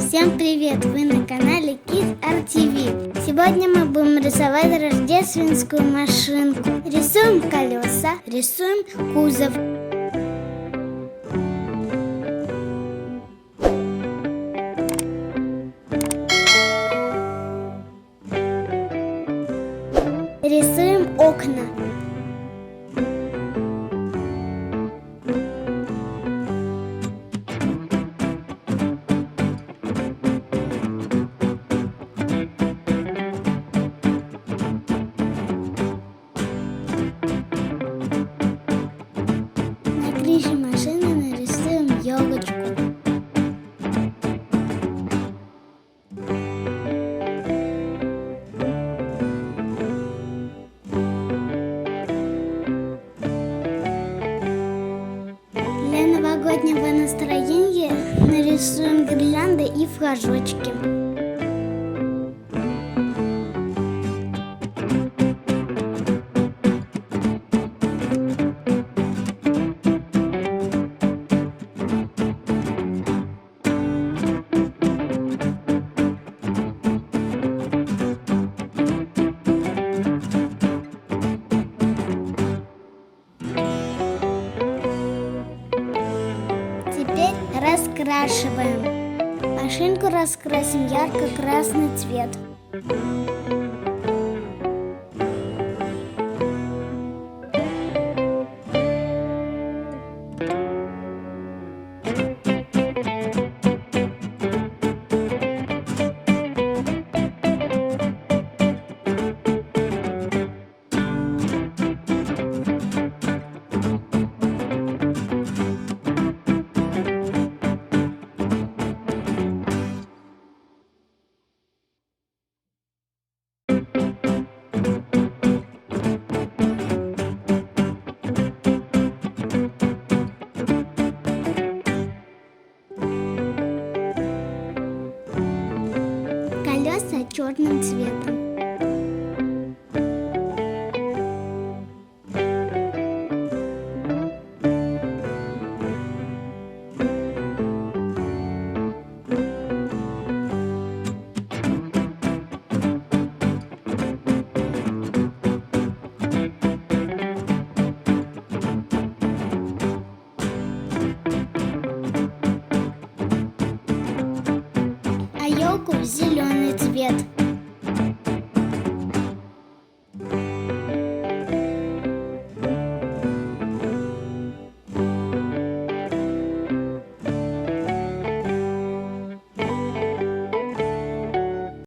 Всем привет! Вы на канале Kids Art TV. Сегодня мы будем рисовать рождественскую машинку. Рисуем колеса, рисуем кузов. Рисуем окна. На крыше машины нарисуем елочку. Для новогоднего настроения нарисуем гирлянды и флажочки. Теперь раскрашиваем. Машинку раскрасим ярко-красный цвет. Колеса черным цветом. А елку в зеленый цвет.